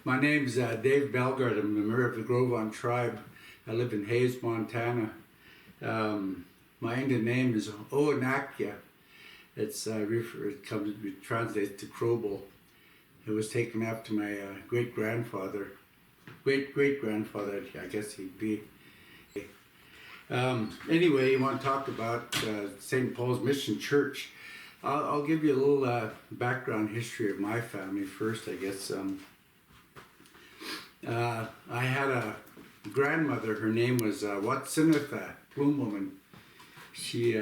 My name's Davy Belgard. I'm a member of the Gros tribe. I live in Hayes, Montana. My Indian name is Aaniiih. It translates to crowbo. It was taken after my great-grandfather, I guess he'd be. Anyway, you want to talk about St. Paul's Mission Church. I'll give you a little background history of my family first, I guess. I had a grandmother. Her name was Aaniiih, Bloom woman. She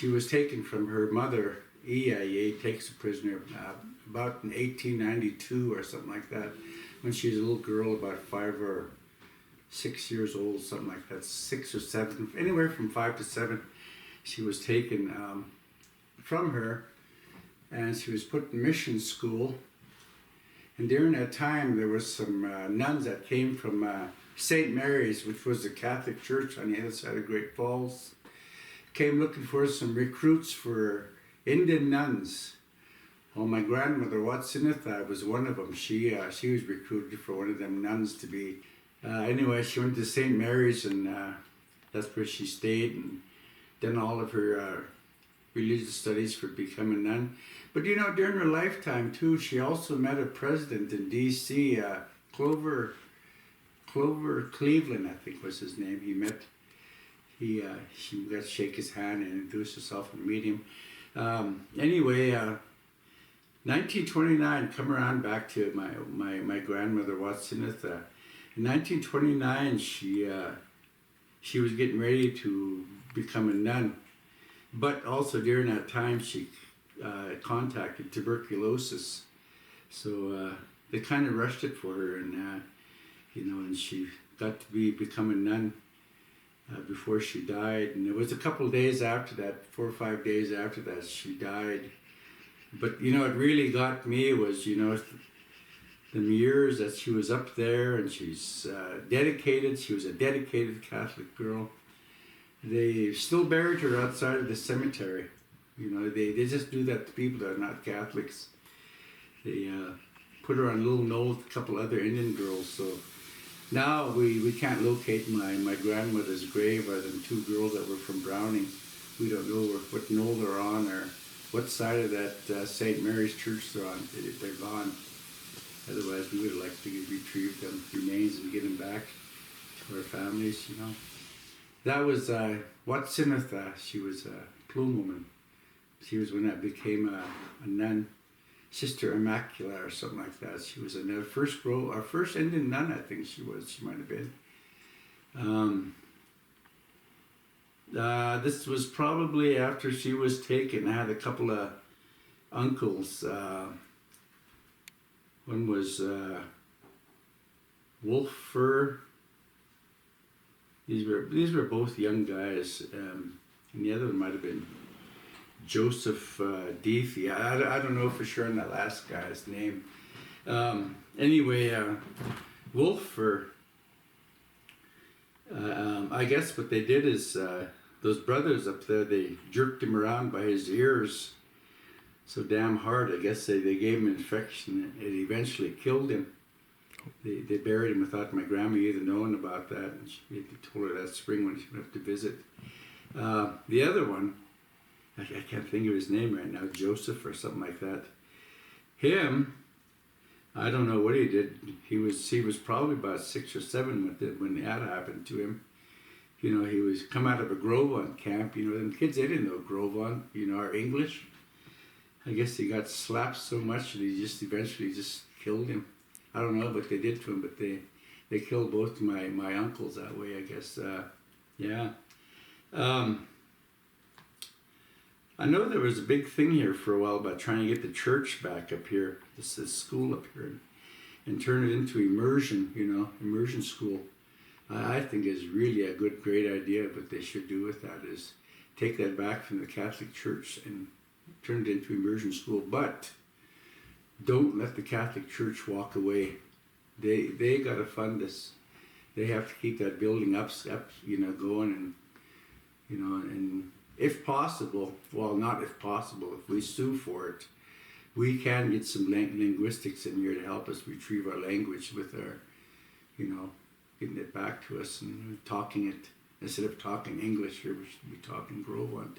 was taken from her mother. Iitaanɔɔn'i takes a prisoner about in 1892 or something like that, when she was a little girl, about 5 or 6 years old, something like that, 6 or 7, anywhere from 5 to 7. She was taken from her, and she was put in mission school. And during that time, there was some nuns that came from St. Mary's, which was a Catholic church on the other side of Great Falls, came looking for some recruits for Indian nuns. Well, my grandmother, Aaniiih, was one of them. She was recruited for one of them nuns to be. Anyway, she went to St. Mary's, and that's where she stayed and done all of her religious studies for becoming a nun. But you know, during her lifetime too, she also met a president in D.C., Clover Cleveland, I think was his name. She got to shake his hand and introduce herself and meet him. Anyway, 1929, come around back to my grandmother, Aaniiih. In 1929, she was getting ready to become a nun. But also during that time, she contacted tuberculosis. So they kind of rushed it for her, and and she got to become a nun before she died. And it was a couple of days after that, 4 or 5 days after that, she died. But you know, it really got me was, the years that she was up there, and she's dedicated. She was a dedicated Catholic girl. They still buried her outside of the cemetery. They just do that to people that are not Catholics. They put her on a little knoll with a couple other Indian girls. So now we can't locate my grandmother's grave other than 2 girls that were from Browning. We don't know what knoll they're on or what side of that St. Mary's Church they're on. They're gone. Otherwise, we would like to retrieve them remains and get them back to our families, That was Aaniiih. She was a plume woman. She was when I became a nun, Sister Immaculata or something like that. She was our first Indian nun, I think she was. She might have been. This was probably after she was taken. I had a couple of uncles. One was Wolfer. These were both young guys, and the other one might have been Joseph Deafy. I don't know for sure on that last guy's name. Anyway, Wolfer. I guess what they did is those brothers up there, they jerked him around by his ears so damn hard. I guess they gave him an infection. It eventually killed him. They buried him without my grandma even knowing about that. And she told her that spring when she went up to visit. The other one, I can't think of his name right now, Joseph or something like that. Him, I don't know what he did. He was probably about 6 or 7 when that happened to him. He was come out of a Gros camp. Them kids, they didn't know Gros, our English. I guess he got slapped so much that he just eventually just killed him. I don't know what they did to him, but they killed both my uncles that way, I guess. Yeah. I know there was a big thing here for a while about trying to get the church back up here, this school up here, and turn it into immersion, immersion school. I think is really a great idea. What they should do with that is take that back from the Catholic Church and turn it into immersion school. But don't let the Catholic Church walk away. They got to fund this. They have to keep that building up, going, and if possible, well, not if possible, if we sue for it, we can get some linguistics in here to help us retrieve our language with our, getting it back to us and talking it. Instead of talking English here, we should be talking Grovant.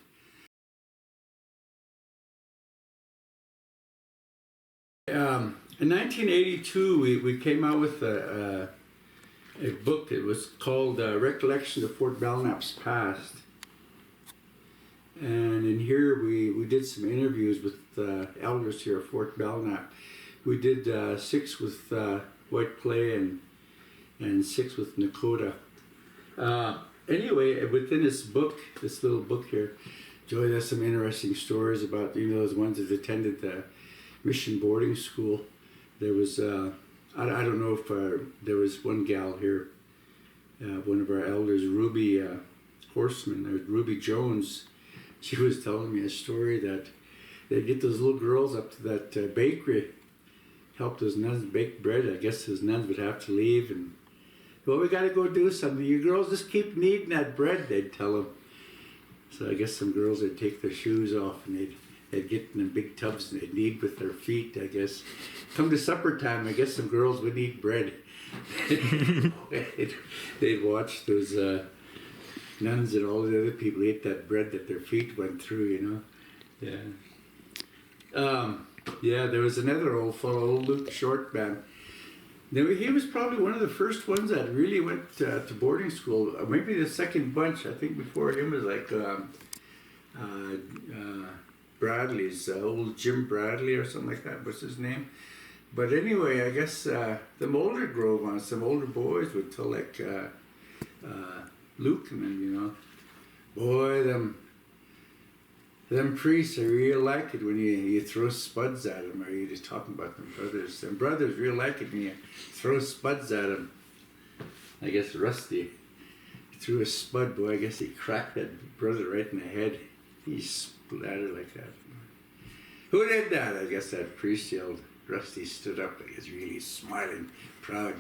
In 1982, we came out with a book. It was called Recollections of Fort Belknap's Past. And in here, we did some interviews with elders here at Fort Belknap. We did 6 with White Clay and 6 with Nakota. Anyway, within this book, this little book here, Joy has some interesting stories about, those ones that attended the mission boarding school. There was, I don't know if there was one gal here, one of our elders, Ruby Horseman, or Ruby Jones. She was telling me a story that they'd get those little girls up to that bakery, help those nuns bake bread. I guess those nuns would have to leave, and, well, we got to go do something. You girls just keep kneading that bread, they'd tell them. So I guess some girls would take their shoes off and they'd get in the big tubs and they'd knead with their feet, I guess. Come to supper time, I guess some girls would eat bread. They'd watch those nuns and all the other people eat that bread that their feet went through, Yeah. Yeah, there was another old fellow, old Luke Shortman. Now, he was probably one of the first ones that really went to boarding school. Maybe the second bunch. I think before him was like Bradley's, old Jim Bradley or something like that was his name. But anyway, I guess them older Grovans, some older boys would tell like Luke and them, boy, them priests are real like it when you throw spuds at them, or you're just talking about them brothers. Them brothers real like it when you throw spuds at them. I guess Rusty threw a spud, boy, I guess he cracked that brother right in the head. He splattered like that. Who did that? I guess that priest yelled. Rusty stood up, I guess really smiling, proud,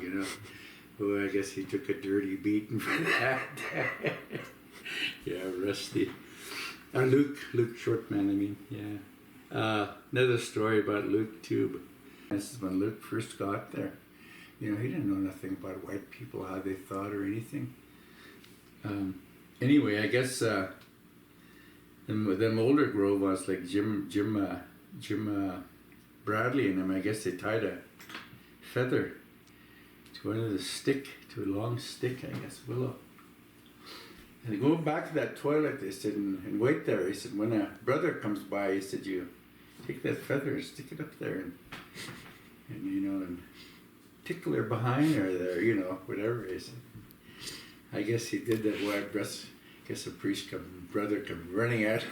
Boy, I guess he took a dirty beating for that. Yeah, Rusty. Luke Shortman, I mean, yeah. Another story about Luke too. This is when Luke first got there. He didn't know nothing about white people, how they thought or anything. Anyway, I guess them older Grovans like Jim Bradley and them, I guess they tied a feather to a long stick, I guess, willow. And go back to that toilet, they said, and wait there. He said, when a brother comes by, he said, you take that feather and stick it up there and and tickle her behind her there, whatever. He said. I guess he did that. Well, I guess a brother come running out of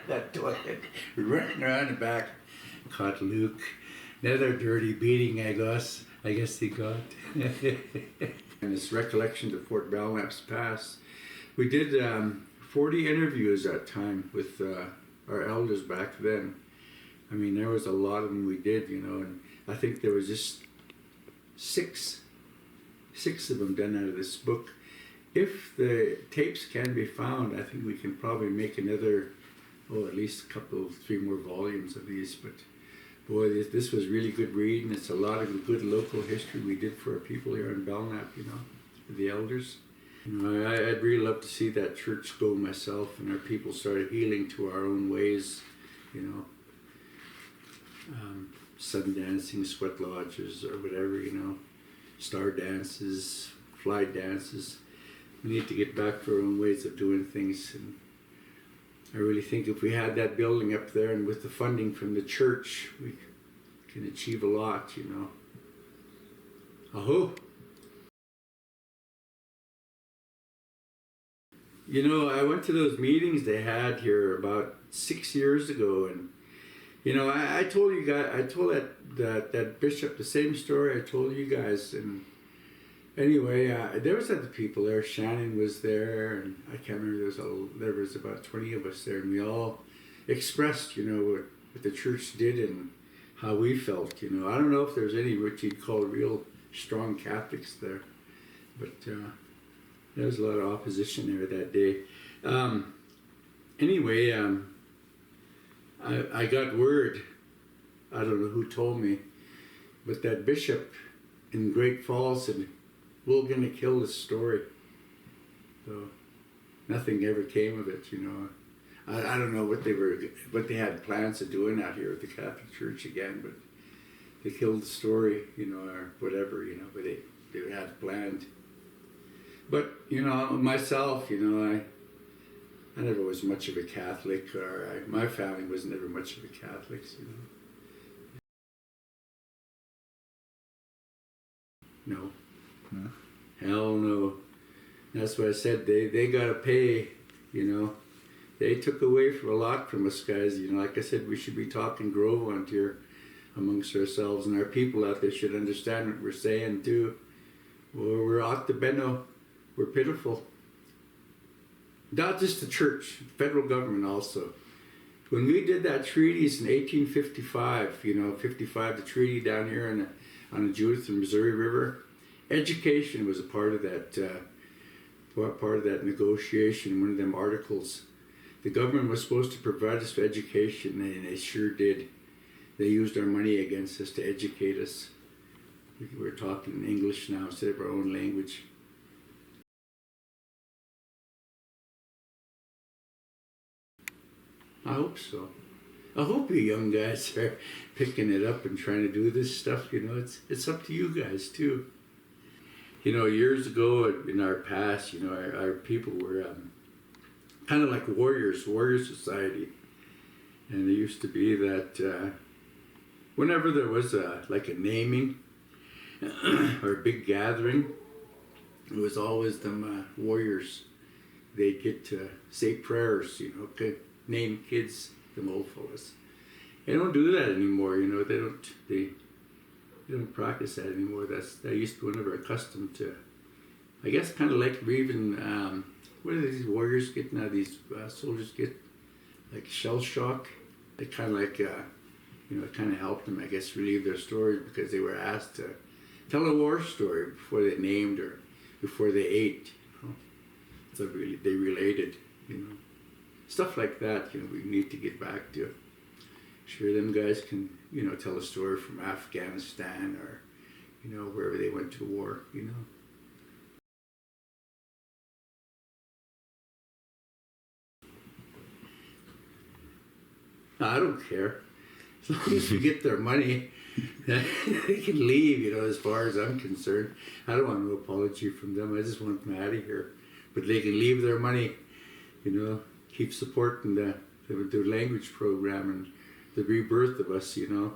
that toilet, running around the back, caught Luke. Another dirty beating, I guess he got. And this recollection of Fort Belknap's past. We did 40 interviews that time with our elders back then. I mean, there was a lot of them we did, and I think there was just six of them done out of this book. If the tapes can be found, I think we can probably make another, at least a couple, 3 more volumes of these. But boy, this was really good reading. It's a lot of good local history we did for our people here in Belknap, for the elders. I'd really love to see that church go myself, and our people started healing to our own ways, sun dancing, sweat lodges, or whatever, star dances, fly dances. We need to get back to our own ways of doing things. And I really think if we had that building up there and with the funding from the church, we can achieve a lot, Aho! I went to those meetings they had here about 6 years ago, and I told you guys, I told that bishop the same story I told you guys, and anyway, there was other people there. Shannon was there, and I can't remember. There was about 20 of us there, and we all expressed, what the church did and how we felt. I don't know if there's any what you'd call real strong Catholics there, but there was a lot of opposition there that day. Anyway, I got word I don't know who told me, but that bishop in Great Falls said, we're going to kill this story. So nothing ever came of it, you know. I don't know what they had plans of doing out here at the Catholic Church again, but they killed the story, you know, or whatever, you know, but they had planned. But, you know, myself, you know, I never was much of a Catholic, my family was never much of a Catholic, you know. No. No. Hell no. That's what I said, they gotta pay, you know. They took away from a lot from us guys, you know. Like I said, we should be talking Grove on here amongst ourselves, and our people out there should understand what we're saying too. Well, we're octobeno, we're pitiful. Not just the church, federal government also. When we did that treaties in 1855, you know, 55, the treaty down here on the Judith and Missouri River, education was a part of that negotiation, one of them articles. The government was supposed to provide us with education, and they sure did. They used our money against us to educate us. We're talking in English now instead of our own language. I hope so. I hope you young guys are picking it up and trying to do this stuff. You know, it's up to you guys too. You know, years ago in our past, you know, our people were kind of like warrior society. And there used to be that whenever there was like a naming or a big gathering, it was always them warriors. They'd get to say prayers, you know, name kids, them old fellas. They don't do that anymore, you know. They don't practice that anymore. That used to be one of our custom to, I guess, kind of like even what do these warriors get now? These soldiers get like shell shock. They kind of like you know, it kind of helped them, I guess, relieve their stories because they were asked to tell a war story before they named or before they ate. You know? So really, they related, you know. Stuff like that, you know, we need to get back to. Sure, them guys can, you know, tell a story from Afghanistan or, you know, wherever they went to war, you know. I don't care. As long as we get their money, they can leave, you know, as far as I'm concerned. I don't want no apology from them. I just want them out of here. But they can leave their money, you know. Keep supporting the language program and the rebirth of us, you know.